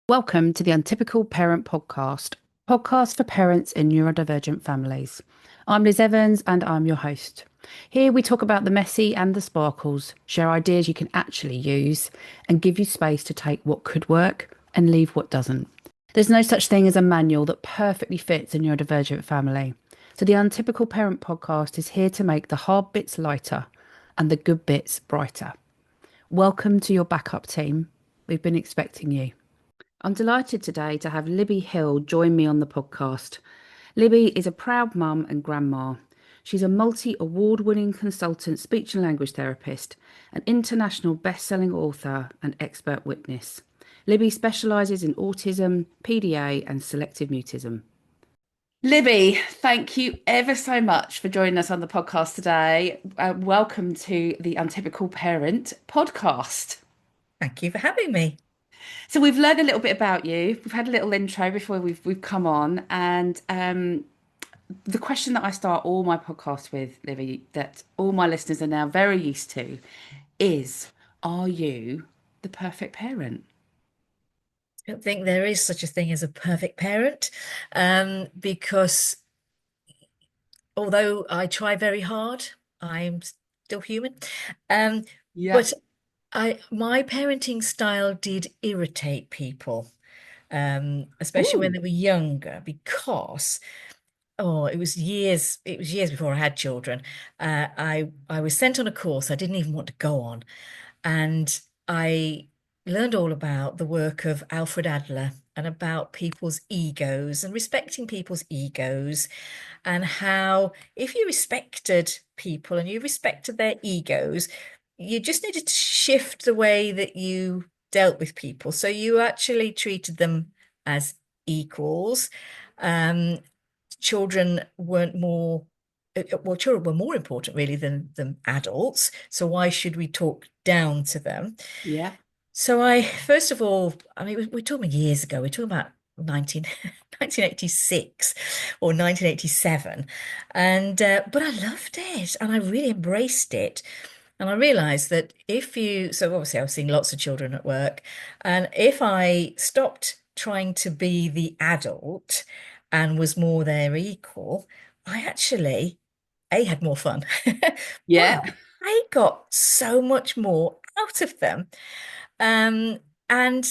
Welcome to the Untypical Parent podcast for parents in neurodivergent families. I'm Liz Evans and I'm your host. Here we talk about the messy and the sparkles, share ideas you can actually use, and give you space to take what could work and leave what doesn't. There's no such thing as a manual that perfectly fits a neurodivergent family. So the Untypical Parent podcast is here to make the hard bits lighter and the good bits brighter. Welcome to your backup team. We've been expecting you. I'm delighted today to have Libby Hill join me on the podcast. Libby is a proud mum and grandma. She's a multi-award-winning consultant speech and language therapist, an international best-selling author and expert witness. Libby specialises in autism, PDA and selective mutism. Libby, thank you ever so much for joining us on the podcast today. Welcome to the Untypical Parent podcast. Thank you for having me. So we've learned a little bit about you. We've had a little intro before we've come on, and the question that I start all my podcasts with, Libby, that all my listeners are now very used to, is: Are you the perfect parent? I don't think there is such a thing as a perfect parent, because although I try very hard, I'm still human. Um, Yeah. but my parenting style did irritate people, especially when Ooh. they were younger, because it was years before I had children. I was sent on a course I didn't even want to go on. And I learned all about the work of Alfred Adler and about people's egos and respecting people's egos, and how if you respected people and you respected their egos, you just needed to shift the way that you dealt with people. So you actually treated them as equals. Um, children weren't more well, children were more important really than adults. So why should we talk down to them? Yeah. So I, first of all, I mean, we're talking years ago. We're talking about 1986 or 1987. And, but I loved it and I really embraced it. And I realized that so obviously I was seeing lots of children at work. And if I stopped trying to be the adult and was more their equal, I actually had more fun. Yeah. But I got so much more out of them. Um, and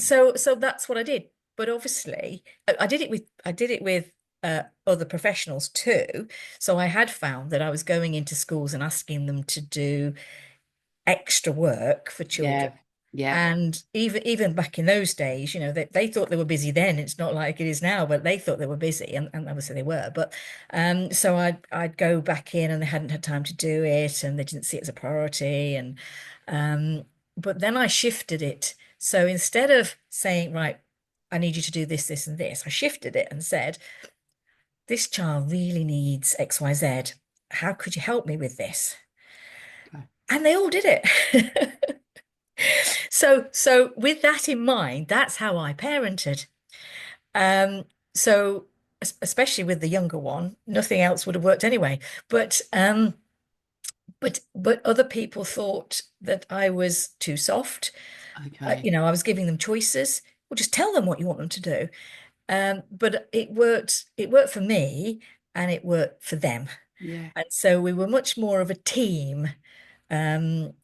so that's what I did. But obviously, I did it with other professionals too. So I had found that I was going into schools and asking them to do extra work for children. Yeah. Yeah. And even back in those days, they thought they were busy then. It's not like it is now, but they thought they were busy, and obviously they were. But so I'd go back in, and they hadn't had time to do it, and they didn't see it as a priority. And but then I shifted it. So instead of saying, right, I need you to do this, this, and this, I shifted it and said, this child really needs X, Y, Z. How could you help me with this? Okay. And they all did it. So with that in mind, that's how I parented. Um, so especially with the younger one, nothing else would have worked anyway. But but other people thought that I was too soft. Okay. I was giving them choices. Well, just tell them what you want them to do. But it worked. It worked for me, and it worked for them. Yeah. And so we were much more of a team,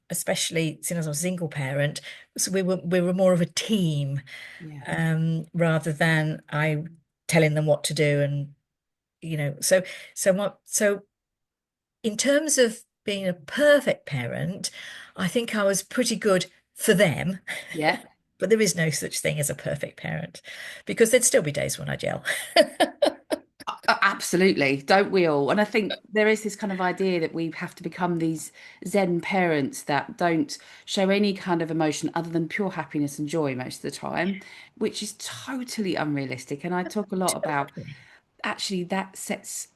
especially since I was a single parent. So we were more of a team, Yeah. rather than I telling them what to do. And so in terms of being a perfect parent, I think I was pretty good for them. Yeah. But there is no such thing as a perfect parent, because there'd still be days when I yell. Absolutely, don't we all? And I think there is this kind of idea that we have to become these Zen parents that don't show any kind of emotion other than pure happiness and joy most of the time, which is totally unrealistic. And I talk a lot about Totally. actually that sets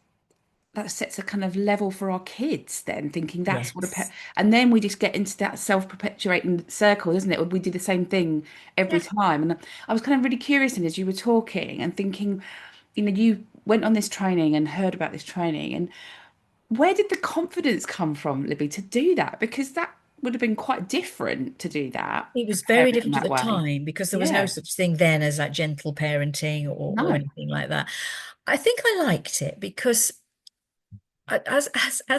a kind of level for our kids, then thinking that's what Yes. and then we just get into that self-perpetuating circle, isn't it? We do the same thing every Yeah. time. And I was kind of really curious, and as you were talking and thinking, you went on this training and heard about this training, and where did the confidence come from, Libby, to do that? Because that would have been quite different to do that, It was prepare very it in different at that the way. time because there was no Yeah. such thing then as like gentle parenting or No. anything like that. I think I liked it because as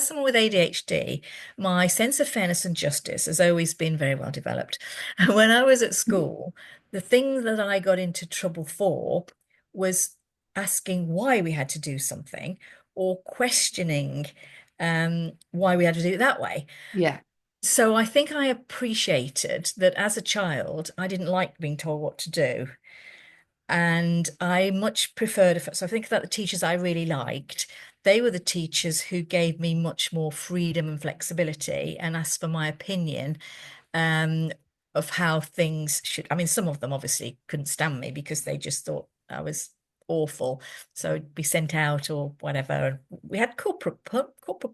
someone with ADHD, my sense of fairness and justice has always been very well developed. And when I was at school, the thing that I got into trouble for was asking why we had to do something or questioning why we had to do it that way. Yeah. So I think I appreciated that as a child, I didn't like being told what to do. And I much preferred, so I think about the teachers I really liked. They were the teachers who gave me much more freedom and flexibility and asked for my opinion um, of how things should. I mean, some of them obviously couldn't stand me because they just thought I was awful. So I'd be sent out or whatever. And we had corporal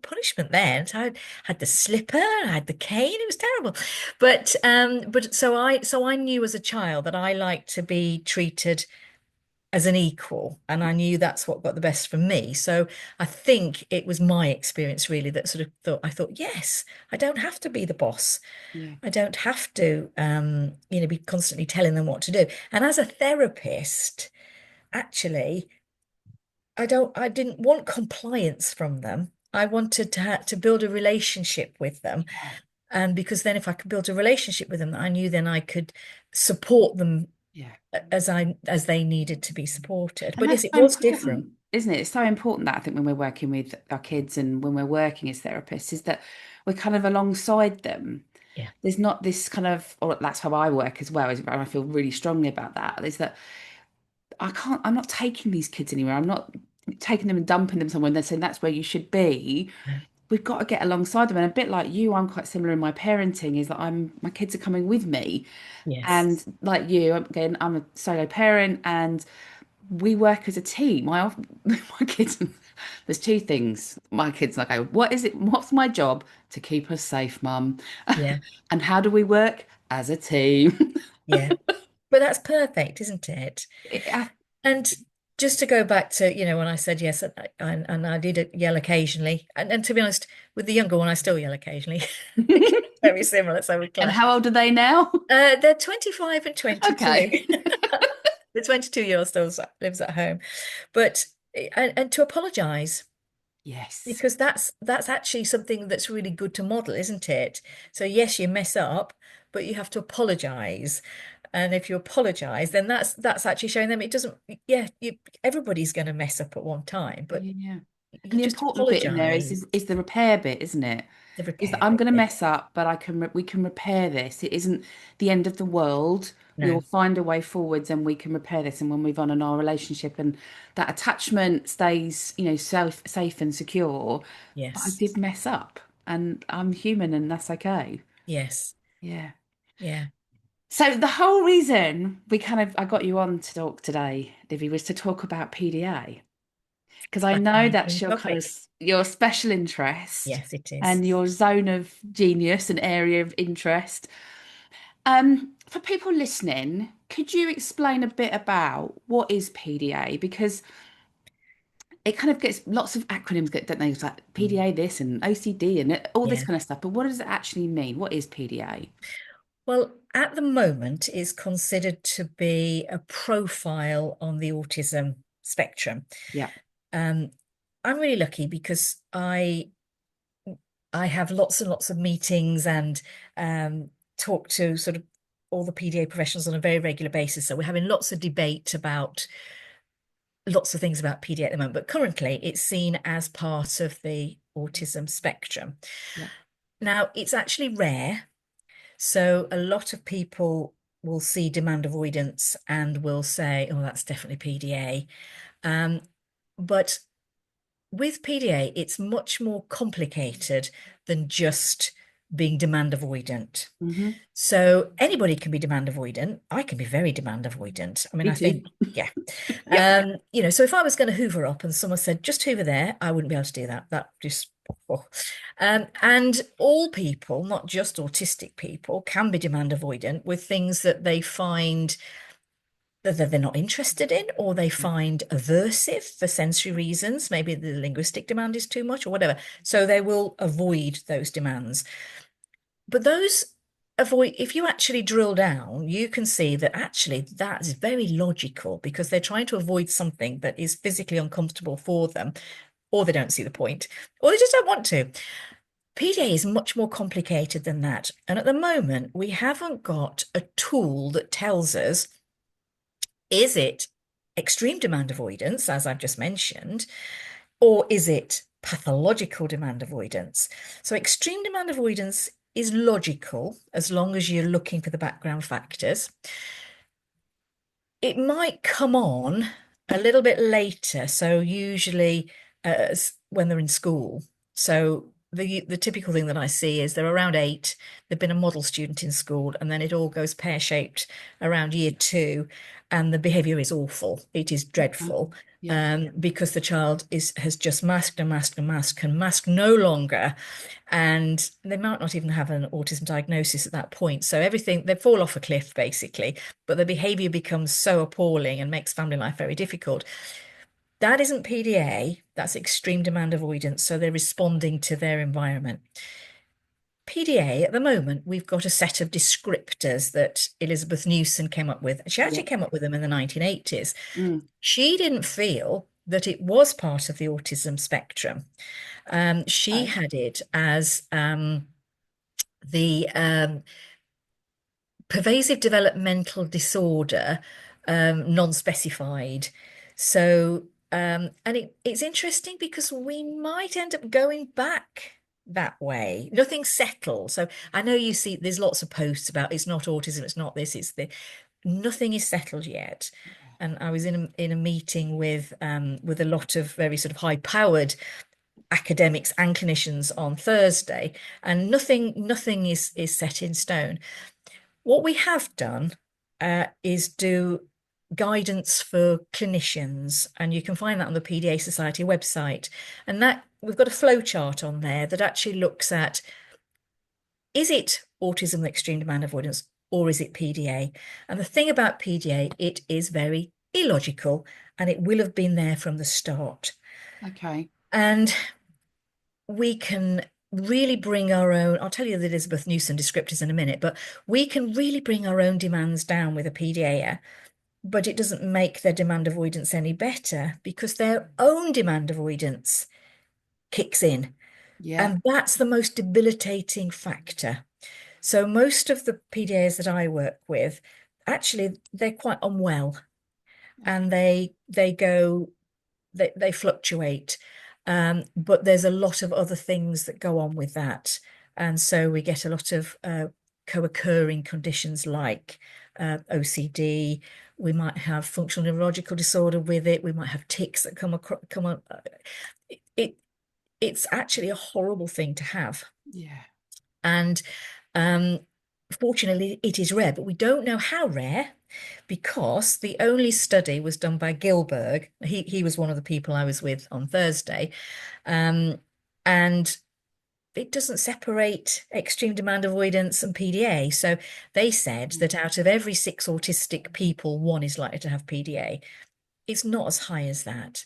punishment then. So I had the slipper, I had the cane. It was terrible. But so I knew as a child that I liked to be treated as an equal, and I knew that's what got the best from me. So I think it was my experience really that sort of thought, yes, I don't have to be the boss. Yeah. I don't have to, be constantly telling them what to do. And as a therapist, actually, I didn't want compliance from them. I wanted to build a relationship with them. Yeah. And because then if I could build a relationship with them, I knew then I could support them Yeah. as they needed to be supported. And But yes, that's it so was different. important, isn't it? It's so important that I think when we're working with our kids and when we're working as therapists, is that we're kind of alongside them. Yeah. There's not this kind of, or that's how I work as well, and I feel really strongly about that, is that I'm not taking these kids anywhere. I'm not taking them and dumping them somewhere and they're saying that's where you should be. No. We've got to get alongside them. And a bit like you, I'm quite similar in my parenting, is that my kids are coming with me. Yes. And like you, again, I'm a solo parent and we work as a team. My kids, there's two things. My kids like, what is it? What's my job? To keep us safe, mum. Yeah. And how do we work? As a team. Yeah. But that's perfect, isn't it? I- And just to go back to, when I said yes, and I did yell occasionally. And to be honest, with the younger one, I still yell occasionally. Very similar, so we And clash. how old are they now? They're 25 and 22. Okay. The 22-year-old still lives at home. But and to apologize. Yes. Because that's actually something that's really good to model, isn't it? So yes, you mess up, but you have to apologize. And if you apologize, then that's actually showing them it doesn't, yeah, everybody's going to mess up at one time, but Yeah. you And the just important bit in there apologize. is the repair bit, isn't it? The Is that repair I'm bit, going to yeah. mess up, but we can repair this. It isn't the end of the world. We will No, find a way forwards and we can repair this and we'll move on in our relationship and that attachment stays, safe and secure. But I yes, did mess up and I'm human and that's okay. yes, Yeah. yeah. So the whole reason I got you on to talk today, Livy, was to talk about PDA. Because I know that's Fascinating your kind of topic. your special interest Yes, it is. and your zone of genius and area of interest. For people listening, could you explain a bit about what is PDA? Because it kind of gets lots of acronyms, don't they? It's like Mm. PDA this and OCD and all this Yeah. kind of stuff. But what does it actually mean? What is PDA? Well, at the moment is considered to be a profile on the autism spectrum. Yeah, Um, I'm really lucky because I have lots and lots of meetings and talk to sort of all the PDA professionals on a very regular basis. So we're having lots of debate about lots of things about PDA at the moment, but currently it's seen as part of the autism spectrum. yeah. Now, it's actually rare. So a lot of people will see demand avoidance and will say, oh, that's definitely PDA. Um, but with PDA, it's much more complicated than just being demand avoidant. Hmm. So anybody can be demand avoidant. I can be very demand avoidant. I mean, Me I too. think, yeah. Yep. So if I was going to hoover up and someone said, just hoover there, I wouldn't be able to do that. That just, oh. And all people, not just autistic people, can be demand avoidant with things that they find that they're not interested in or they find aversive for sensory reasons. Maybe the linguistic demand is too much or whatever. So they will avoid those demands. but those avoid, if you actually drill down, you can see that actually that's very logical because they're trying to avoid something that is physically uncomfortable for them, or they don't see the point, or they just don't want to. PDA is much more complicated than that. And at the moment, we haven't got a tool that tells us, is it extreme demand avoidance, as I've just mentioned, or is it pathological demand avoidance? So extreme demand avoidance is logical as long as you're looking for the background factors. It might come on a little bit later, so usually when they're in school. So the typical thing that I see is they're around 8, they've been a model student in school, and then it all goes pear-shaped around year 2, and the behavior is awful. It is Okay. dreadful. Yeah. Because the child has just masked and masked and masked, can mask no longer, and they might not even have an autism diagnosis at that point. So everything, they fall off a cliff basically, but the behavior becomes so appalling and makes family life very difficult. That isn't PDA, that's extreme demand avoidance. So they're responding to their environment. PDA, at the moment, we've got a set of descriptors that Elizabeth Newson came up with. She Yeah. actually came up with them in the 1980s. Mm. She didn't feel that it was part of the autism spectrum. She Okay. had it as the pervasive developmental disorder, non-specified. So, and it's interesting because we might end up going back that way. Nothing's settled. So I know you see there's lots of posts about it's not autism, it's not this, it's the nothing is settled yet. And I was in a meeting with a lot of very sort of high-powered academics and clinicians on Thursday, and nothing is set in stone. What we have done is do guidance for clinicians, and you can find that on the PDA Society website. And that we've got a flow chart on there that actually looks at, is it autism extreme demand avoidance or is it PDA? And the thing about PDA, it is very illogical and it will have been there from the start. Okay. And we can really bring our own, I'll tell you the Elizabeth Newson descriptors in a minute, but we can really bring our own demands down with a PDA, but it doesn't make their demand avoidance any better because their own demand avoidance kicks in. Yeah. And that's the most debilitating factor. So most of the PDAs that I work with, actually, they're quite unwell and they fluctuate. But there's a lot of other things that go on with that. And so we get a lot of co-occurring conditions like OCD. We might have functional neurological disorder with it. We might have tics that come on. It, it's actually a horrible thing to have. Yeah. And fortunately, it is rare, but we don't know how rare because the only study was done by Gilberg. He was one of the people I was with on Thursday. And it doesn't separate extreme demand avoidance and PDA. So they said that out of every 6 autistic people, 1 is likely to have PDA. It's not as high as that.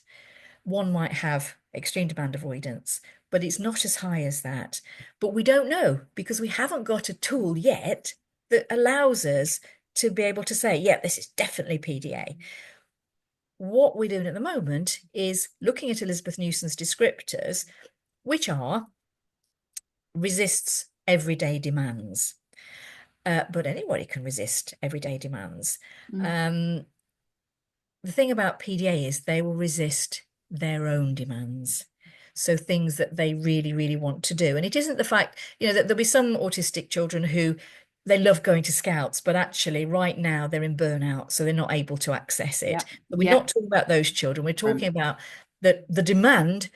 1 might have extreme demand avoidance, but it's not as high as that. But we don't know because we haven't got a tool yet that allows us to be able to say, yeah, this is definitely PDA. What we're doing at the moment is looking at Elizabeth Newson's descriptors, which are resists everyday demands. But anybody can resist everyday demands. Mm. The thing about PDA is they will resist their own demands. So things that they really, really want to do. And it isn't the fact, that there'll be some autistic children who they love going to scouts, but actually right now they're in burnout, so they're not able to access Yeah. it. But we're Yeah. not talking about those children. We're talking about that the demand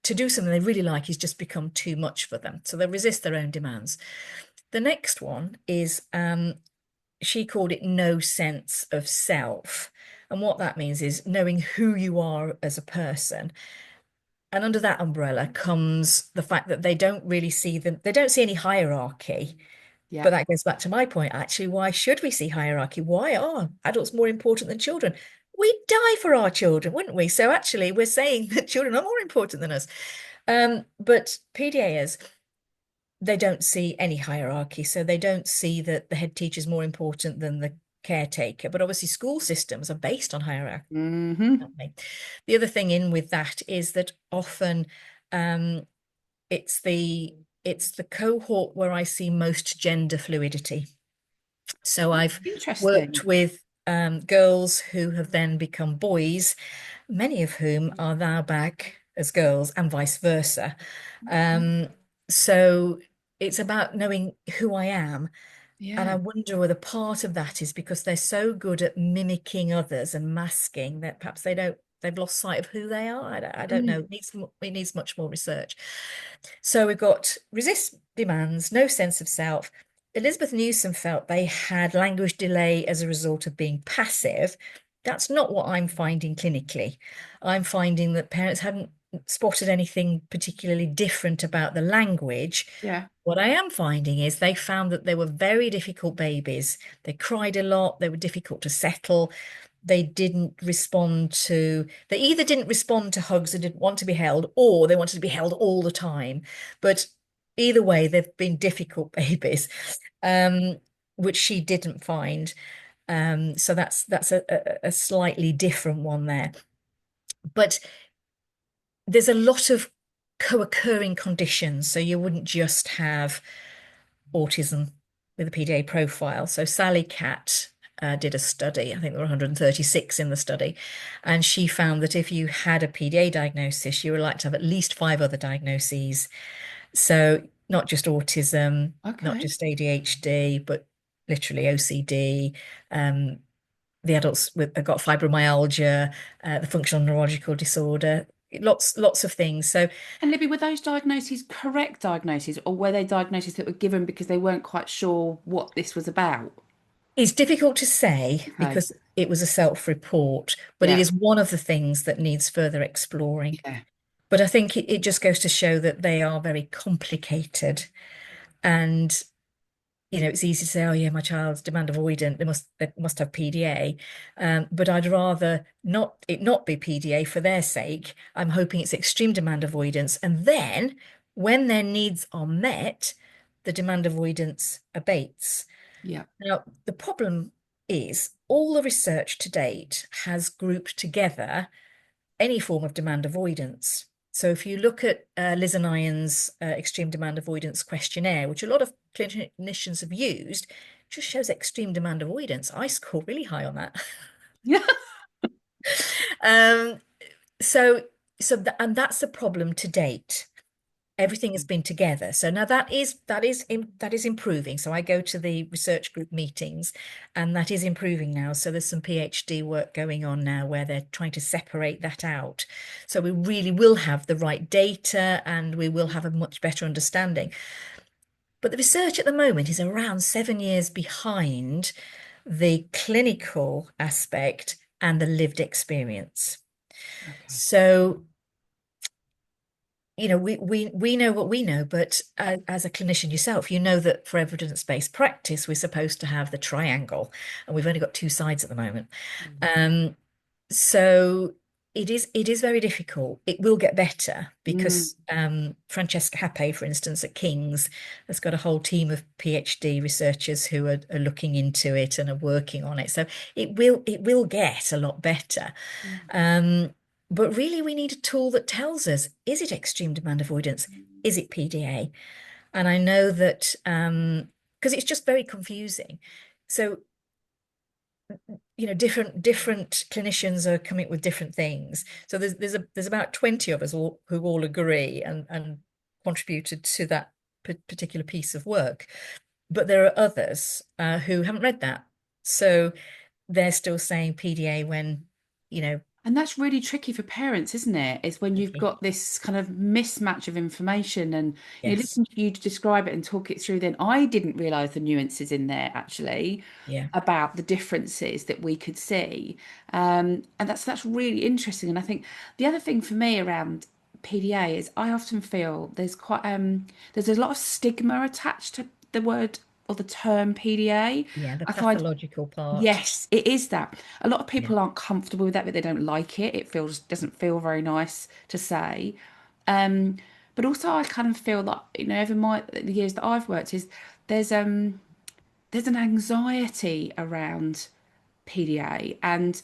to do something they really like is just become too much for them. So they resist their own demands. The next one is she called it no sense of self. And what that means is knowing who you are as a person. And under that umbrella comes the fact that they don't really see them, they don't see any hierarchy. Yeah. But that goes back to my point, actually, why should we see hierarchy? Why are adults more important than children? We'd die for our children, wouldn't we? So actually, we're saying that children are more important than us. But PDAs, they don't see any hierarchy. So they don't see that the head teacher is more important than the caretaker. But obviously, school systems are based on hierarchy, Hmm. aren't they? The other thing in with that is that often um, it's the cohort where I see most gender fluidity. So I've worked Interesting. with girls who have then become boys, many of whom are now back as girls and vice versa. Um, so it's about knowing who I am. And I Yeah. wonder whether part of that is because they're so good at mimicking others and masking that perhaps they've lost sight of who they are. I don't know. Mm. It needs much more research. So we've got resist demands, no sense of self. Elizabeth Newsom felt they had language delay as a result of being passive. That's not what I'm finding clinically. I'm finding that parents hadn't spotted anything particularly different about the language. Yeah. What I am finding is they found that they were very difficult babies. They cried a lot, they were difficult to settle. They either didn't respond to hugs and didn't want to be held, or they wanted to be held all the time. But either way, they've been difficult babies, um, which she didn't find. So that's a slightly different one there. But there's a lot of co-occurring conditions. So you wouldn't just have autism with a PDA profile. So Sally Catt did a study. I think there were 136 in the study. And she found that if you had a PDA diagnosis, you were likely to have at least five other diagnoses. So not just autism, not Okay. just ADHD, but literally OCD, um, the adults with got fibromyalgia, the functional neurological disorder, lots of things. So And Libby, were those diagnoses correct diagnoses, or were they diagnoses that were given because they weren't quite sure what this was about? it's difficult to say Okay. because it was a self-report, but it Yeah. is one of the things that needs further exploring. Yeah. But I think it just goes to show that they are very complicated. And, it's easy to say, oh yeah, my child's demand avoidant, they must have PDA. But I'd rather not be PDA for their sake. I'm hoping it's extreme demand avoidance. And then when their needs are met, the demand avoidance abates. Yeah. Now, the problem is all the research to date has grouped together any form of demand avoidance. So if you look at Liz and Ian's extreme demand avoidance questionnaire, which a lot of clinicians have used, it just shows extreme demand avoidance. I score really high on that. Yeah. um, so and that's the problem to date. Everything has been together. So now that is improving. So I go to the research group meetings, and that is improving now. So there's some PhD work going on now where they're trying to separate that out. So we really will have the right data and we will have a much better understanding. But the research at the moment is around 7 years behind the clinical aspect and the lived experience. Okay. So we know what we know, but as a clinician yourself, you know that for evidence-based practice, we're supposed to have the triangle, and we've only got two sides at the moment. Mm. Um, so it is very difficult. It will get better Mm. because Francesca Happe, for instance, at King's, has got a whole team of PhD researchers who are looking into it and are working on it. So it will get a lot better. Mm. Um, but really, we need a tool that tells us, is it extreme demand avoidance? Is it PDA? And I know that because it's just very confusing. So, different clinicians are coming up with different things. So there's about 20 of us who all agree and contributed to that particular piece of work. But there are others who haven't read that. So they're still saying PDA when, you know, And that's really tricky for parents, isn't it? Is when you've tricky. got this kind of mismatch of information and Yes. listen to you to describe it and talk it through. Then I didn't realize the nuances in there actually Yeah. about the differences that we could see. And that's really interesting. And I think the other thing for me around PDA is I often feel there's a lot of stigma attached to the word or the term PDA. Yeah. The I find pathological part. Yes, it is that. A lot of Yeah. people aren't comfortable with that, but they don't like it. Doesn't feel very nice to say. Um, But also I kind of feel like, over the years that I've worked is there's um there's an anxiety around PDA, and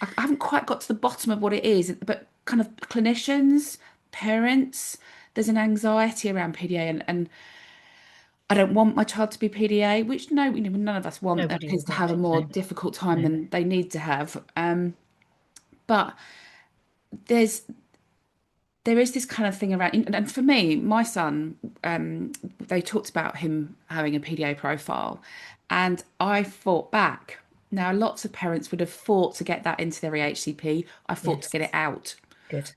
I haven't quite got to the bottom of what it is, but kind of clinicians, parents, there's an anxiety around PDA, and I don't want my child to be PDA, which no, none of us want their Nobody kids would to want have a it. more No, difficult time no. than they need to have. But there's there is this kind of thing around, and for me, my son, they talked about him having a PDA profile, and I fought back. Now, lots of parents would have fought to get that into their EHCP. I fought to Yes, get it out good.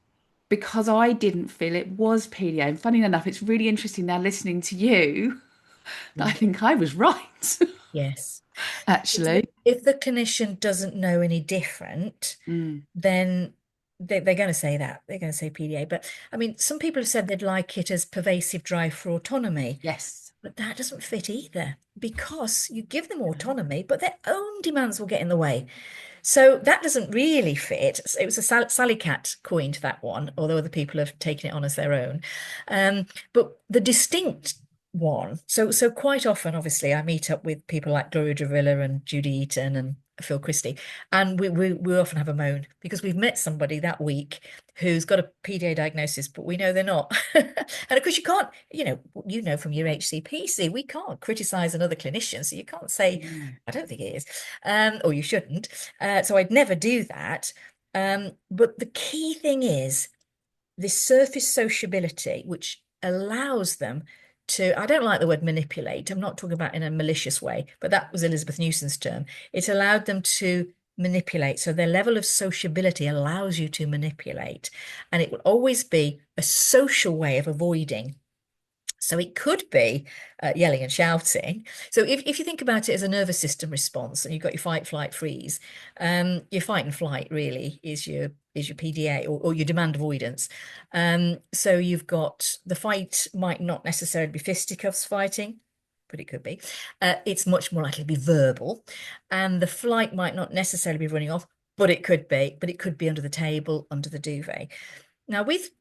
because I didn't feel it was PDA. And funny enough, it's really interesting now listening to you that I Yeah. think I was right, Yes. actually. If the clinician doesn't know any different, Mm, then they're going to say that. They're going to say PDA. But I mean, some people have said they'd like it as pervasive drive for autonomy, yes. but that doesn't fit either because you give them autonomy, but their own demands will get in the way. So that doesn't really fit. It was a Sally Cat coined that one, although other people have taken it on as their own. But the distinct one, so quite often, obviously, I meet up with people like Gloria Dravilla and Judy Eaton and Phil Christie, and we often have a moan because we've met somebody that week who's got a PDA diagnosis, but we know they're not. And of course, you can't, from your HCPC, we can't criticize another clinician, so you can't say, No. I don't think it is, or you shouldn't. So I'd never do that. But the key thing is this surface sociability, which allows them to, I don't like the word manipulate. I'm not talking about in a malicious way, but that was Elizabeth Newson's term. It allowed them to manipulate. So their level of sociability allows you to manipulate. And it will always be a social way of avoiding. So it could be yelling and shouting. So if you think about it as a nervous system response, and you've got your fight, flight, freeze, your fight and flight really is your PDA or your demand avoidance. So you've got the fight might not necessarily be fisticuffs fighting, but it could be. It's much more likely to be verbal, and the flight might not necessarily be running off, but it could be. But it could be under the table, under the duvet. Now with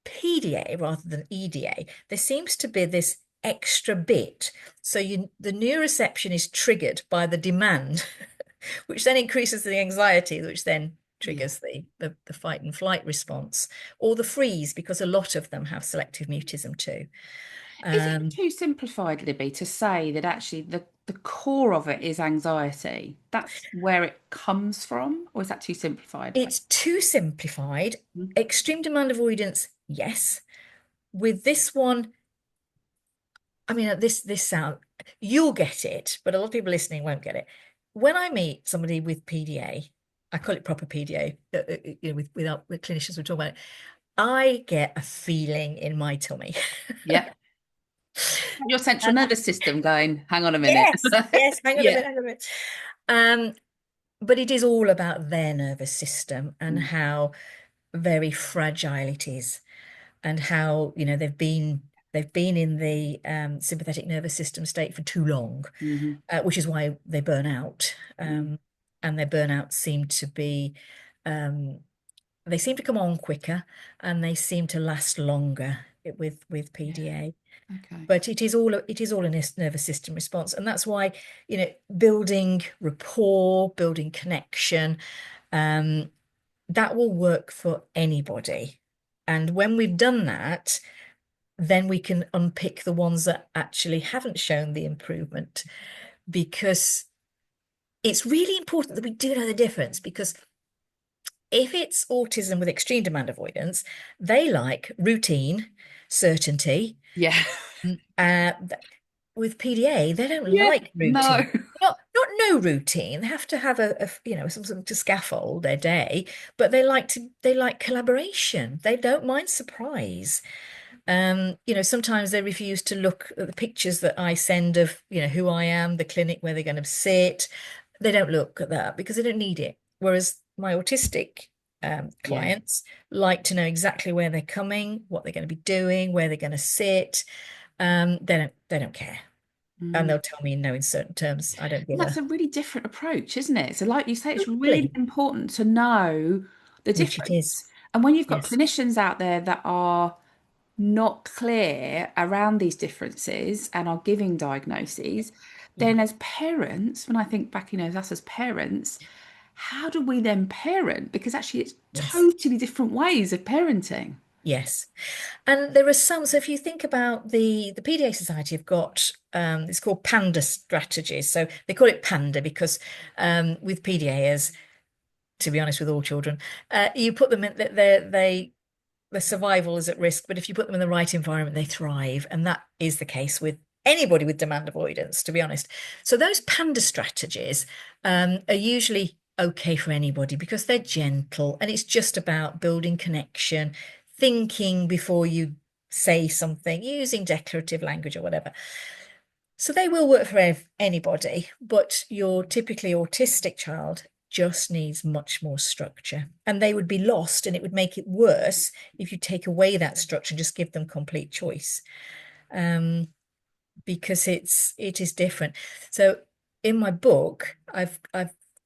PDA rather than EDA, there seems to be this extra bit. So the neuroception is triggered by the demand, which then increases the anxiety, which then Yeah. triggers the fight and flight response, or the freeze, because a lot of them have selective mutism too. Is it Um, too simplified, Libby, to say that actually the core of it is anxiety? That's where it comes from, or is that too simplified? it's too simplified. Mhm. Extreme demand avoidance, yes. With this one, I mean, this sound, you'll get it, but a lot of people listening won't get it. When I meet somebody with PDA, I call it proper PDA, with clinicians we talk about it, I get a feeling in my tummy. Yeah. Your central nervous system going, hang on a minute. Yes, yes, hang on a Yeah. minute, hang on a minute. Um, but it is all about their nervous system and Mm, how very fragile it is, and how, they've been in the sympathetic nervous system state for too long, mhm, which is why they burn out. mm. And their burnouts seem to be, um, they seem to come on quicker and they seem to last longer with Yeah. PDA. Okay. But it is all a nervous system response, and that's why building rapport, building connection, um, that will work for anybody. And when we've done that, then we can unpick the ones that actually haven't shown the improvement, because it's really important that we do know the difference. Because if it's autism with extreme demand avoidance, they like routine, certainty. Yeah. Uh, with PDA, they don't Yeah. like No. routine. Not no routine. They have to have something to scaffold their day, but they like collaboration. They don't mind surprise. Sometimes they refuse to look at the pictures that I send of, who I am, the clinic where they're going to sit. They don't look at that because they don't need it. Whereas my autistic Yeah. clients like to know exactly where they're coming, what they're going to be doing, where they're going to sit. They don't care. And Mm. they'll tell me no in certain terms. I don't give That's a a really different approach, isn't it? So, like you say, it's really totally, important to know the which it is. difference. And when you've got Yes. clinicians out there that are not clear around these differences and are giving diagnoses, Yeah. then as parents, when I think back, as us as parents, how do we then parent? Because actually, it's Yes. totally different ways of parenting. Yes. And there are some, so if you think about the PDA Society have got it's called Panda strategies. So they call it Panda because with PDA, as to be honest with all children, you put them in their survival is at risk, but if you put them in the right environment, they thrive. And that is the case with anybody with demand avoidance, to be honest. So those Panda strategies are usually okay for anybody because they're gentle and it's just about building connection, thinking before you say something, using declarative language or whatever. So they will work for anybody, but your typically autistic child just needs much more structure. And they would be lost, and it would make it worse if you take away that structure, just give them complete choice. Because it is different. So in my book, I've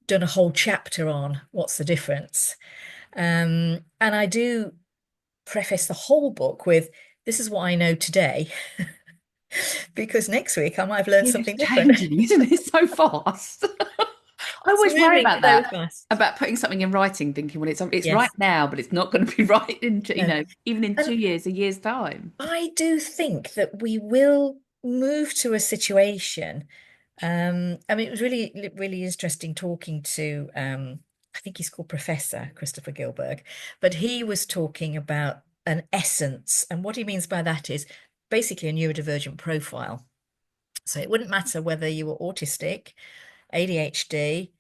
done a whole chapter on what's the difference. And I do preface the whole book with this is what I know today, because next week I might have learned It's something different. changing, isn't it, so fast? I It's always worry moving about so that, fast. about putting something in writing, thinking, well, it's right Yes. now, but it's not going to be right in, No. even in And 2 years, a year's time. I do think that we will move to a situation. I mean, it was really, really interesting talking to, I think he's called Professor Christopher Gilberg, but he was talking about an essence. And what he means by that is basically a neurodivergent profile. So it wouldn't matter whether you were autistic, ADHD,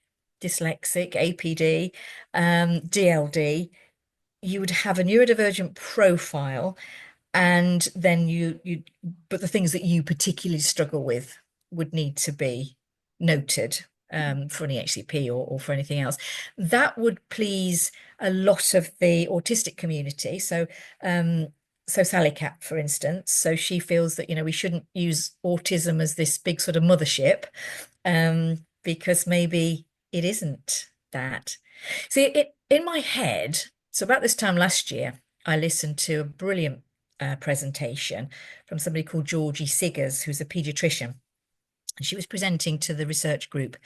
dyslexic, APD, DLD, you would have a neurodivergent profile and then but the things that you particularly struggle with would need to be noted for an EHCP or for anything else. That would please a lot of the autistic community. So Sally Cat, for instance, so she feels that, we shouldn't use autism as this big sort of mothership, because maybe it isn't that. See, it in my head, so about this time last year, I listened to a brilliant presentation from somebody called Georgie Siggers, who's a paediatrician. And she was presenting to the research group,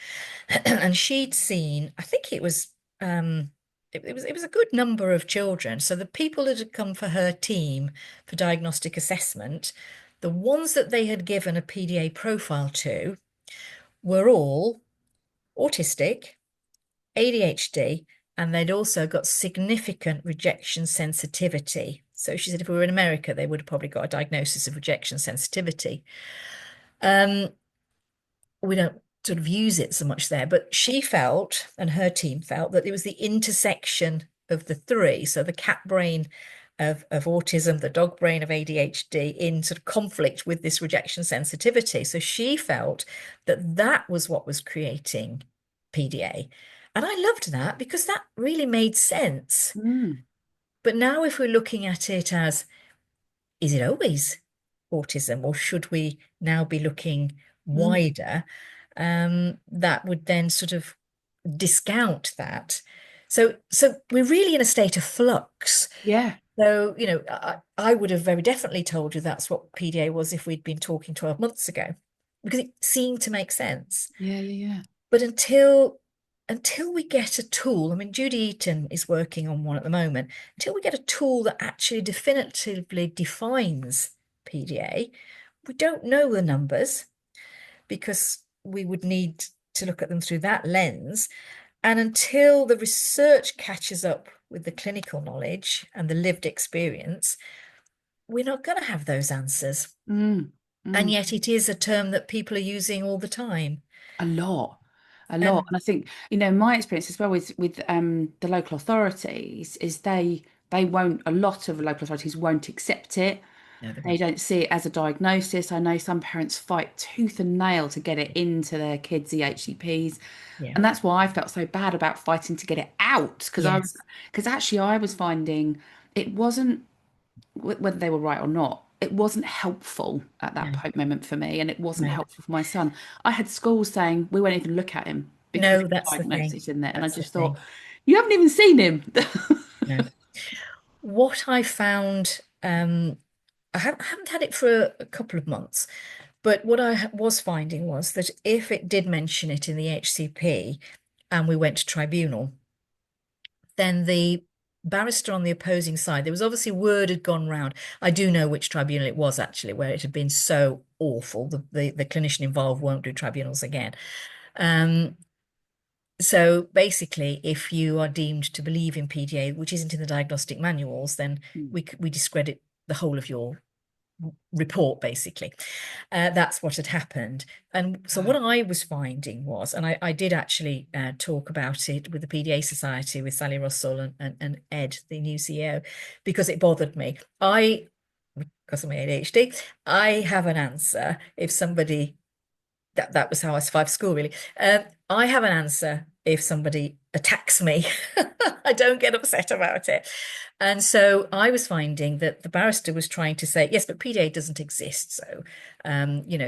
and she'd seen, I think it was a good number of children. So the people that had come for her team for diagnostic assessment, the ones that they had given a PDA profile to were all autistic, ADHD, and they'd also got significant rejection sensitivity. So she said if we were in America, they would have probably got a diagnosis of rejection sensitivity. Um, we don't sort of use it so much there, but she felt, and her team felt, that it was the intersection of the three. So the cat brain of autism, the dog brain of ADHD in sort of conflict with this rejection sensitivity. So she felt that that was what was creating PDA. And I loved that because that really made sense. Mm, But now if we're looking at it as, is it always autism, or should we now be looking mm, wider? That would then sort of discount that. So we're really in a state of flux. yeah, So, I would have very definitely told you that's what PDA was if we'd been talking 12 months ago, because it seemed to make sense. yeah, yeah, yeah. But until we get a tool, I mean, Judy Eaton is working on one at the moment, until we get a tool that actually definitively defines PDA, we don't know the numbers because we would need to look at them through that lens. And until the research catches up with the clinical knowledge and the lived experience, we're not going to have those answers. Mm, And mm. yet it is a term that people are using all the time. A lot, a lot. And And I think, my experience as well with the local authorities is they won't, a lot of local authorities won't accept it. no, they They won't. don't see it as a diagnosis. I know some parents fight tooth and nail to get it into their kids' EHCPs. Yeah. And that's why I felt so bad about fighting to get it out Yes. because actually I was finding it wasn't whether they were right or not, it wasn't helpful at that No, moment for me, and it wasn't no. helpful for my son. I had schools saying we won't even look at him because No, of the that's the thing. diagnosis in there, and I That's the just thought, thing. you haven't even seen him. No. What I found haven't had it for a couple of months. But what was finding was that if it did mention it in the HCP and we went to tribunal, then the barrister on the opposing side, there was obviously word had gone round. I do know which tribunal it was actually, where it had been so awful. The clinician involved won't do tribunals again. Um, so basically, if you are deemed to believe in PDA, which isn't in the diagnostic manuals, then Mm. we discredit the whole of your report, basically. That's what had happened. And so what Wow. I was finding was, and I did actually talk about it with the PDA Society with Sally Russell and Ed, the new CEO, because it bothered me. Because of my ADHD, I have an answer if somebody that was how I survived school, really. I have an answer if somebody attacks me. I don't get upset about it. And so I was finding that the barrister was trying to say, yes, but PDA doesn't exist. So,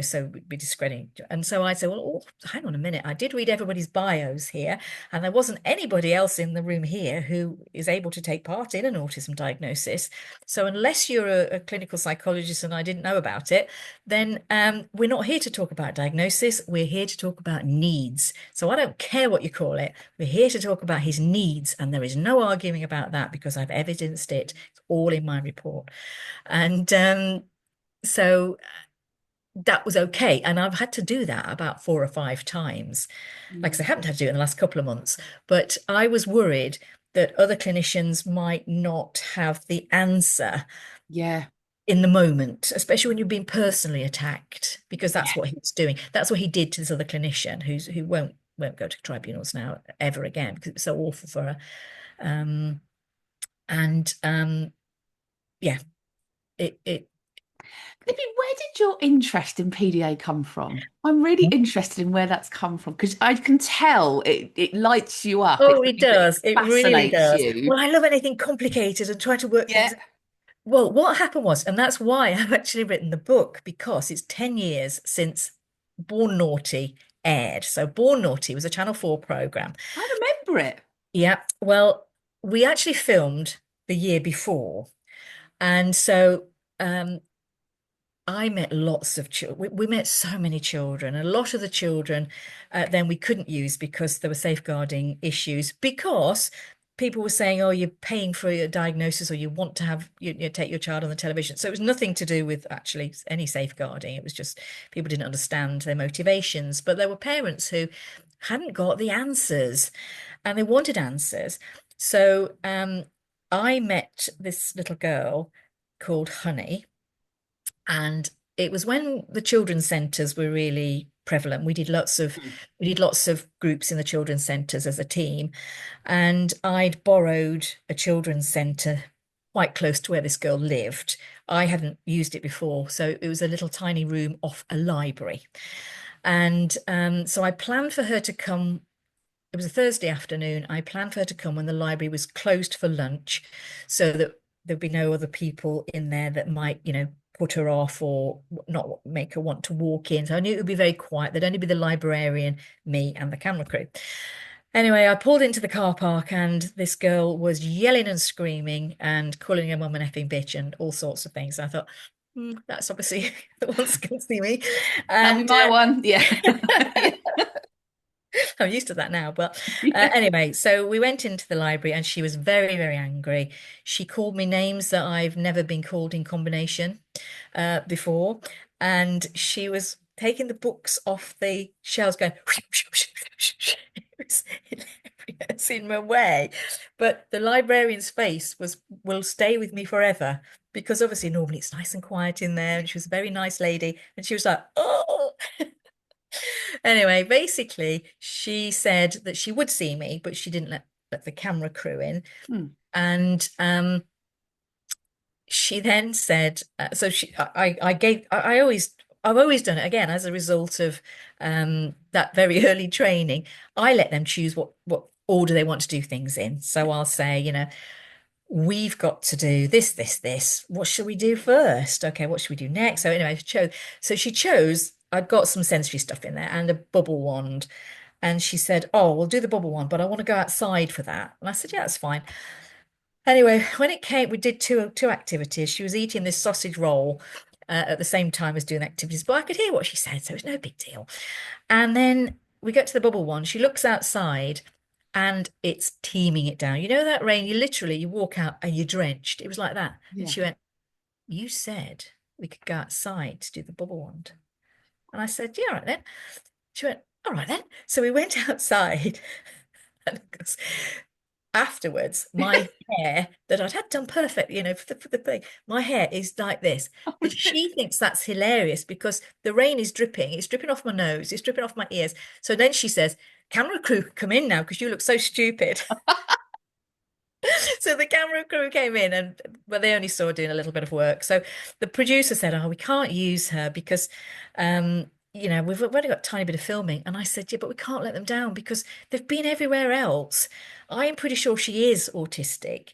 so we'd be discrediting. And so I said, well, oh, hang on a minute. I did read everybody's bios here, and there wasn't anybody else in the room here who is able to take part in an autism diagnosis. So unless you're a clinical psychologist and I didn't know about it, then we're not here to talk about diagnosis. We're here to talk about needs. So I don't care what you call it. We're here to talk about his needs, and there is no arguing about that because I've evidenced it. It's all in my report. And so that was okay. And I've had to do that about 4 or 5 times. Like I said, I Mm. haven't had to do it in the last couple of months, but I was worried that other clinicians might not have the answer Yeah. in the moment, especially when you've been personally attacked, because Yeah. that's what he was doing. That's what he did to this other clinician who won't go to tribunals now ever again because it's so awful for her. Um, and yeah, it Libby, where did your interest in PDA come from? I'm really interested in where that's come from because I can tell it lights you up. It's oh, it something that does. It really fascinates does. you. Well, I love anything complicated and try to work Yeah. things. Well, what happened was, and that's why I've actually written the book, because it's 10 years since Born Naughty aired. So Born Naughty was a Channel 4 program. I remember it. Yeah, well, we actually filmed the year before. And so I met lots of children. We met so many children. A lot of the children then we couldn't use because there were safeguarding issues because people were saying, oh, you're paying for your diagnosis or you want to have you take your child on the television. So it was nothing to do with actually any safeguarding. It was just people didn't understand their motivations. But there were parents who hadn't got the answers and they wanted answers. So I met this little girl called Honey, and it was when the children's centres were really prevalent. Mm. We did lots of groups in the children's centres as a team, and I'd borrowed a children's centre quite close to where this girl lived. I hadn't used it before, so it was a little tiny room off a library. And so I planned for her to come. It was a Thursday afternoon. I planned for her to come when the library was closed for lunch so that there'd be no other people in there that might, put her off or not make her want to walk in. So I knew it would be very quiet. There'd only be the librarian, me, and the camera crew. Anyway, I pulled into the car park and this girl was yelling and screaming and calling her mum an effing bitch and all sorts of things. I thought, that's obviously the one's going to see me. That'll be And my one. Yeah. Yeah. I'm used to that now. But Yeah. anyway, so we went into the library and she was very, very angry. She called me names that I've never been called in combination before. And she was taking the books off the shelves, going, it was hilarious in my way. But the librarian's face will stay with me forever because obviously normally it's nice and quiet in there. And she was a very nice lady. And she was like, oh. Anyway, basically, she said that she would see me, but she didn't let the camera crew in. Mm. And she then said, so I've always done it again as a result of that very early training. I let them choose what order they want to do things in. So I'll say, we've got to do this, this, this. What should we do first? Okay, what should we do next? So anyway, so she chose, I'd got some sensory stuff in there and a bubble wand. And she said, oh, we'll do the bubble wand, but I want to go outside for that. And I said, yeah, that's fine. Anyway, when it came, we did two activities. She was eating this sausage roll at the same time as doing activities, but I could hear what she said, so it was no big deal. And then we get to the bubble one. She looks outside, and it's teeming it down. You know that rain? You walk out and you're drenched. It was like that. And Yeah. she went, "You said we could go outside to do the bubble one." And I said, "Yeah, all right then." She went, "All right then." So we went outside, and of course, afterwards, my hair that I'd had done perfect, for the thing, my hair is like this. Oh, And she thinks that's hilarious because the rain is dripping. It's dripping off my nose. It's dripping off my ears. So then she says, "Camera crew, come in now because you look so stupid." So the camera crew came in and well, they only saw her doing a little bit of work. So the producer said, "Oh, we can't use her because we've only got a tiny bit of filming." And I said, "Yeah, but we can't let them down because they've been everywhere else. I'm pretty sure she is autistic,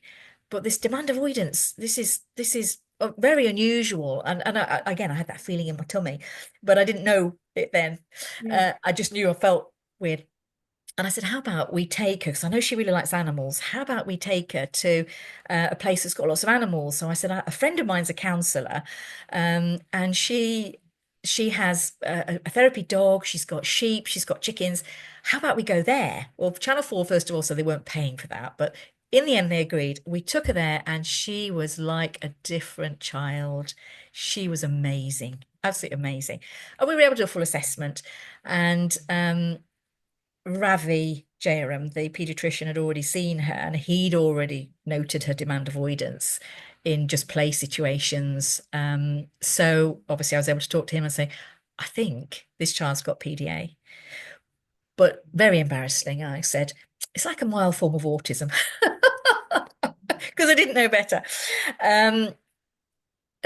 but this demand avoidance, this is very unusual." And again, I had that feeling in my tummy, but I didn't know it then. yeah. I just knew I felt weird. And I said, "How about we take her? Because I know she really likes animals. How about we take her to a place that's got lots of animals?" So I said, "A friend of mine's a counsellor, and she has a therapy dog. She's got sheep. She's got chickens. How about we go there?" Well, Channel 4, first of all, so they weren't paying for that. But in the end, they agreed. We took her there, and she was like a different child. She was amazing, absolutely amazing. And we were able to do a full assessment. And Ravi Jayaram, the pediatrician, had already seen her and he'd already noted her demand avoidance in just play situations. So obviously I was able to talk to him and say, "I think this child's got PDA." But very embarrassing, I said, "It's like a mild form of autism." Because I didn't know better. Um,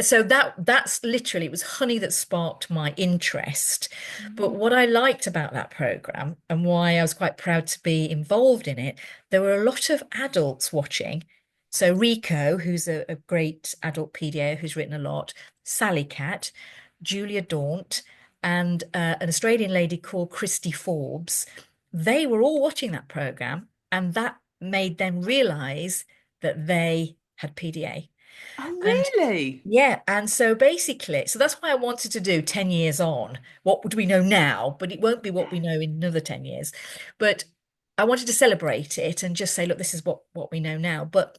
so that's literally, it was honey that sparked my interest. But what I liked about that program and why I was quite proud to be involved in it, there were a lot of adults watching. So Rico, who's a great adult PDA who's written a lot, Sally Cat, Julia Daunt, and an Australian lady called Christy Forbes, they were all watching that program, and that made them realize that they had PDA. Oh, And really? yeah, and so basically, so that's why I wanted to do 10 years on. What would we know now? But it won't be what we know in another 10 years. But I wanted to celebrate it and just say, look, this is what we know now. But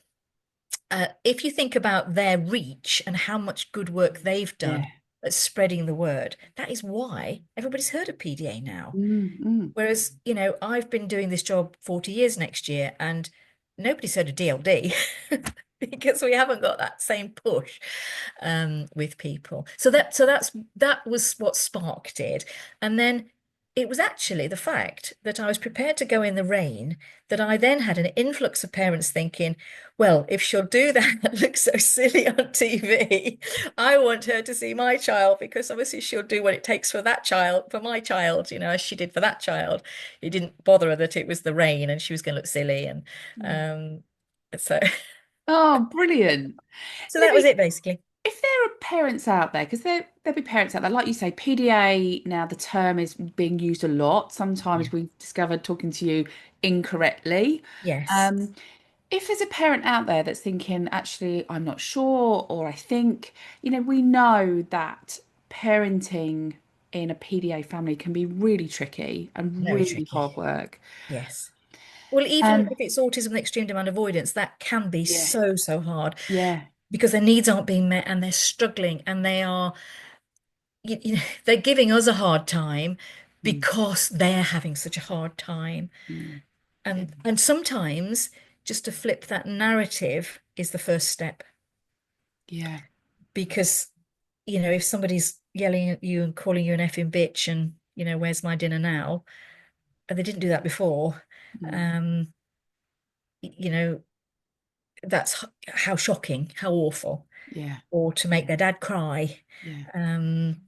if you think about their reach and how much good work they've Yeah. done at spreading the word, that is why everybody's heard of PDA now. Mm, mm. Whereas, I've been doing this job 40 years next year and nobody's heard of DLD because we haven't got that same push with people. That was what sparked it. And then it was actually the fact that I was prepared to go in the rain that I then had an influx of parents thinking, "Well, if she'll do that and look so silly on TV, I want her to see my child because obviously she'll do what it takes for that child, for my child, as she did for that child." It didn't bother her that it was the rain and she was going to look silly. And Mm. um, so, Oh, brilliant. so that was Libby, it basically. if there are parents out there, because there'll be parents out there, like you say, PDA now, the term is being used a lot. Yeah. Sometimes we've discovered talking to you incorrectly. Yes. Um, if there's a parent out there that's thinking, actually, I'm not sure, or I think, we know that parenting in a PDA family can be really tricky and Very really tricky. hard work. Yes. Well, even Um, if it's autism and extreme demand avoidance, that can be yeah, so, so hard yeah, because their needs aren't being met and they're struggling and they're giving us a hard time mm, because they're having such a hard time. mm, yeah, And sometimes just to flip that narrative is the first step yeah, because, if somebody's yelling at you and calling you an effing bitch and, "Where's my dinner now?" And they didn't do that before. mm, Um, you know, that's how shocking, how awful. yeah, Or to make yeah, their dad cry. yeah. Um,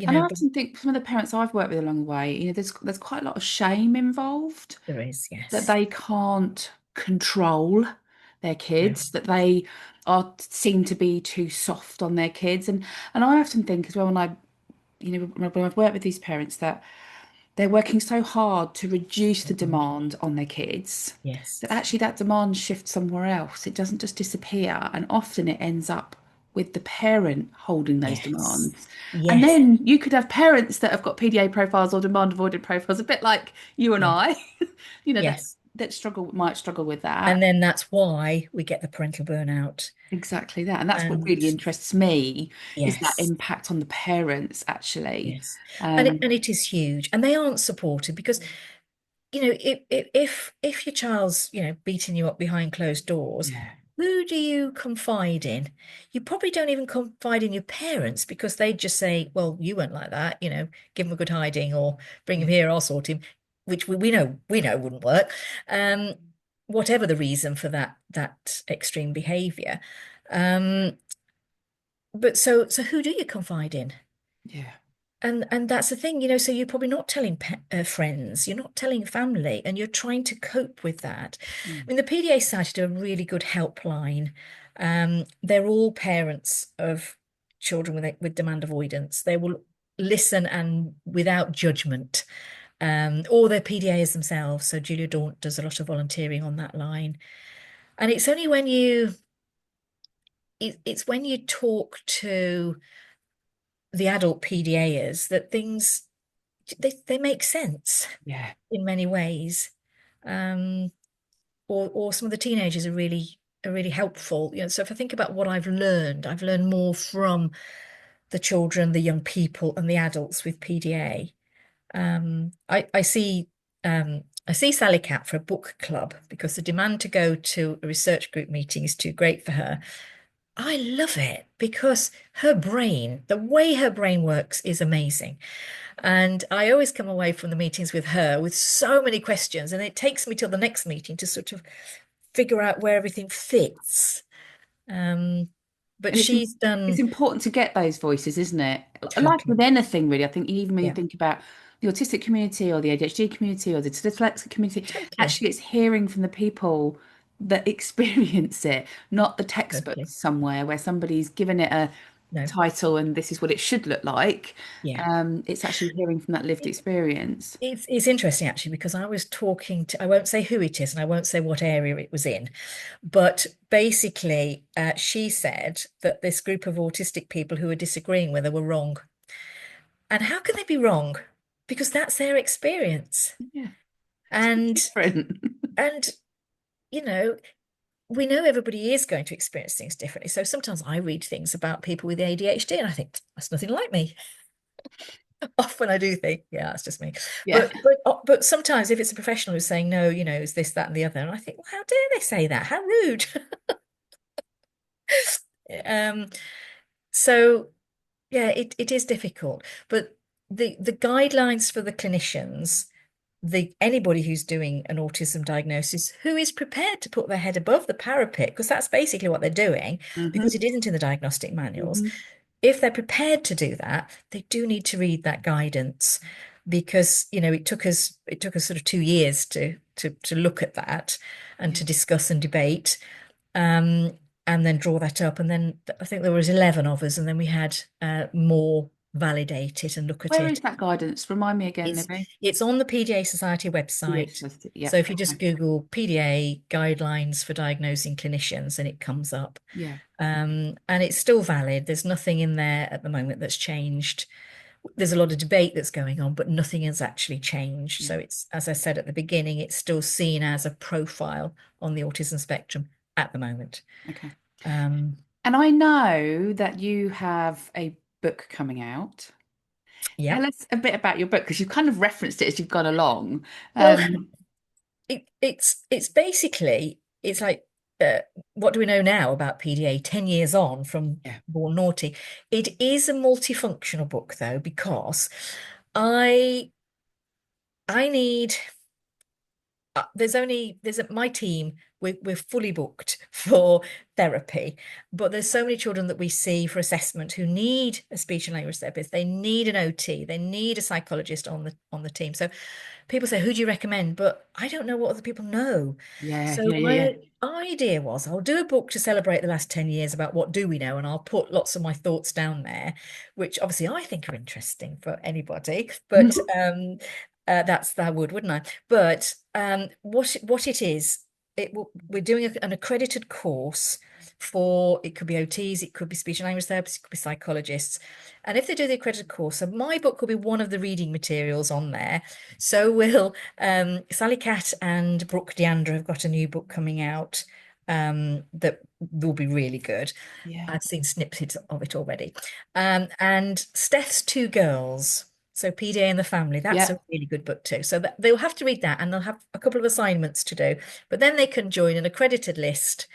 And I But often think some of the parents I've worked with along the way, there's quite a lot of shame involved there is, that yes. they can't control their No. kids, that they are seem to be too soft on their kids. And I often think as well when I've worked with these parents that they're working so hard to reduce the demand on their kids Yes. that actually that demand shifts somewhere else. It doesn't just disappear, and often it ends up with the parent holding those Yes. demands. And Yes. then you could have parents that have got PDA profiles or demand avoided profiles, a bit like you and Yes. I, that Yes. might struggle with that. And then that's why we get the parental burnout. Exactly that. And that's what And really interests me is that yes. impact on the parents, actually. Yes. And Um, it is huge. And they aren't supported because, if your child's, beating you up behind closed doors, yeah. who do you confide in? You probably don't even confide in your parents because they just say, well, you weren't like that, give him a good hiding or bring him Yeah. here, I'll sort him, which we know wouldn't work. Um, Whatever the reason for that extreme behavior. Um, but so who do you confide in? Yeah. And that's the thing, so you're probably not telling friends, you're not telling family, and you're trying to cope with that. I Mm. mean, the PDA Society do a really good helpline. They're all parents of children with demand avoidance. They will listen and without judgment, or they're PDAs themselves. So Julia Daunt does a lot of volunteering on that line. And it's only when it's when you talk to the adult PDAs that things they make sense Yeah. in many ways. Um, or some of the teenagers are really helpful. So if I think about what I've learned more from the children, the young people, and the adults with PDA. I see Sally Cat for a book club because the demand to go to a research group meeting is too great for her. I love it because the way her brain works is amazing. And I always come away from the meetings with her with so many questions, and it takes me till the next meeting to sort of figure out where everything fits. Um, but And she's it's done important to get those voices, isn't it? Like with totally, anything, really. I think even when you yeah, think about the autistic community or the ADHD community or the dyslexic community, totally, actually it's hearing from the people that experience it, not the totally. textbooks somewhere where somebody's given it a No, title and this is what it should look like. yeah. It's actually hearing from that lived It, experience. it's interesting actually because I was talking to, I won't say who it is and I won't say what area it was in, but basically, she said that this group of autistic people who were disagreeing with her were wrong. And how can they be wrong? Because that's their experience. Yeah, it's And different. and you know, we know everybody is going to experience things differently. So sometimes I read things about people with ADHD and I think that's nothing like me. Often I do think, yeah, that's just me. Yeah. But sometimes if it's a professional who's saying no, it's this, that, and the other, and I think, well, how dare they say that? How rude. Um, so yeah, it is difficult. But the guidelines for the clinicians, the anybody who's doing an autism diagnosis who is prepared to put their head above the parapet, because that's basically what they're doing, Hmm. because it isn't in the diagnostic manuals. Hmm. If they're prepared to do that, they do need to read that guidance because, it took us sort of 2 years to look at that and Yeah. to discuss and debate. Um, and then draw that up. And then I think there was 11 of us, and then we had more validate it and look at Where is it. that guidance? Remind me again, It's Libby. it's on the PDA Society Yes, website. yeah. So if you just Okay. Google PDA guidelines for diagnosing clinicians, and it comes up. Yeah. And it's still valid. There's nothing in there at the moment that's changed. There's a lot of debate that's going on, but nothing has actually changed. Yeah. So it's, as I said at the beginning, it's still seen as a profile on the autism spectrum at the moment. Okay. Um, And I know that you have a book coming out. yeah. Tell us a bit about your book because you've kind of referenced it as you've gone along. Well, Um, it's basically it's like uh, what do we know now about PDA 10 years on from yeah. Born Naughty? It is a multifunctional book though, because I I need my team, we're fully booked for therapy, but there's so many children that we see for assessment who need a speech and language therapist, they need an OT, they need a psychologist on the team. So people say, who do you recommend? But I don't know what other people know. Yeah. So Yeah. Yeah. Yeah. my idea was I'll do a book to celebrate the last 10 years about what do we know, and I'll put lots of my thoughts down there, which obviously I think are interesting for anybody. But That's I would, wouldn't I? But what it is, we're doing an accredited course for it could be OTs, it could be speech and language therapists, it could be psychologists. And if they do the accredited course, so my book will be one of the reading materials on there. So will Sally Cat and Brooke Deandra have got a new book coming out that will be really good. Yeah. I've seen snippets of it already. And Steph's Two Girls. So PDA and the Family, that's Yeah. a really good book too. So that they'll have to read that and they'll have a couple of assignments to do, but then they can join an accredited list.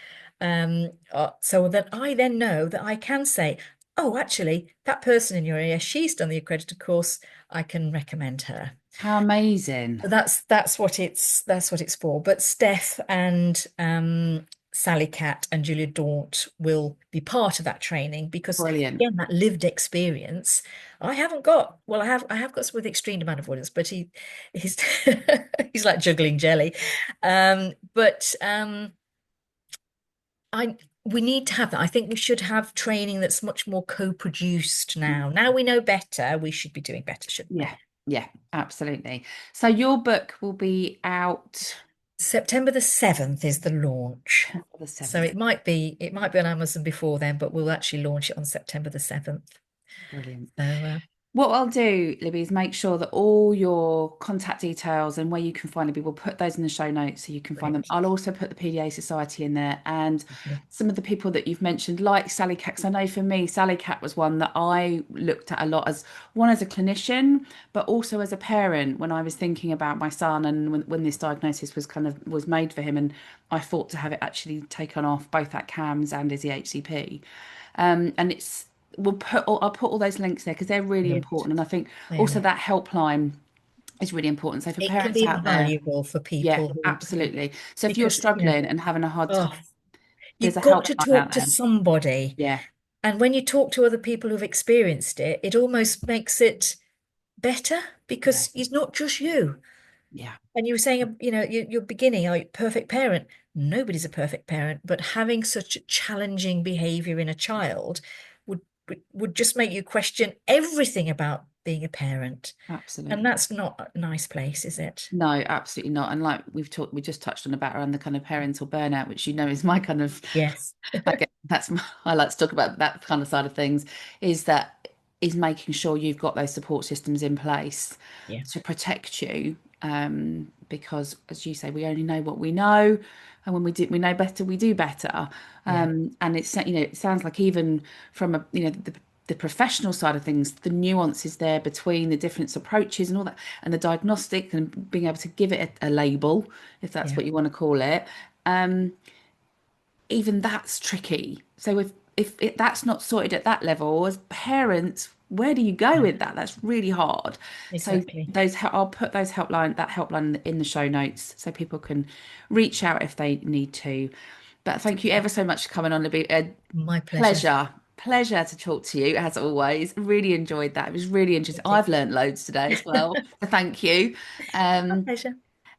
So that I then know that I can say, oh, actually, that person in your area, she's done the accredited course. I can recommend her. How amazing. So that's what it's for. But Steph and Sally Cat and Julia Daunt will be part of that training because Brilliant. again, that lived experience. I haven't got, well, I have got some with extreme demand avoidance, but he's he's like juggling jelly. But I we need to have that. I think we should have training that's much more co-produced now. Now we know better, we should be doing better, shouldn't we? Yeah. Yeah, absolutely. So your book will be out September the 7th is the launch. September the So 7th. it might be on Amazon before then, but we'll actually launch it on September the 7th. Brilliant. So What I'll do, Libby, is make sure that all your contact details and where you can find Libby, we'll put those in the show notes so you can find them. great. I'll also put the PDA Society in there and Lovely. some of the people that you've mentioned, like Sally Cat. 'Cause I know for me, Sally Cat was one that I looked at a lot as one as a clinician, but also as a parent when I was thinking about my son and when this diagnosis was made for him, and I fought to have it actually taken off both at CAMS and as the HCP. And I'll put all those links there because they're really Brilliant. important. And I think They also are. that helpline is really important. So for It can parents be out there, invaluable for yeah, people who absolutely. So if you're because struggling and having a hard oh, time, there's you've a got to helpline talk out to there. somebody. Yeah, And when you talk to other people who've experienced it, it almost makes it better yeah, because it's not just you. yeah, And you were saying, you're beginning, are you a perfect parent? Nobody's a perfect parent, but having such challenging behavior in a child would would just make you question everything about being a parent. And absolutely. that's not a nice place, is it? No, absolutely not. And like we just touched on about around the kind of parental burnout, which is my kind of Yes. I guess I like to talk about that kind of side of things, is making sure you've got those support systems in place Yeah. to protect you. Because as you say, we only know what we know, and when we know better, we do better. Yeah. And it sounds like even from the professional side of things, the nuances there between the different approaches and all that, and the diagnostic and being able to give it a label, if that's Yeah. what you want to call it. Um, Even that's tricky. So that's not sorted at that level, as parents, where do you go Yeah. with that? That's really hard. So Exactly. I'll put that helpline in the show notes so people can reach out if they need to. But thank you ever so much for coming on, Libby. A My pleasure. pleasure to talk to you as always. Really enjoyed that. It was really interesting. Thank you. I've learned loads today as well. So thank you. My Um, pleasure.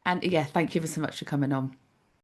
and yeah, thank you ever so much for coming on.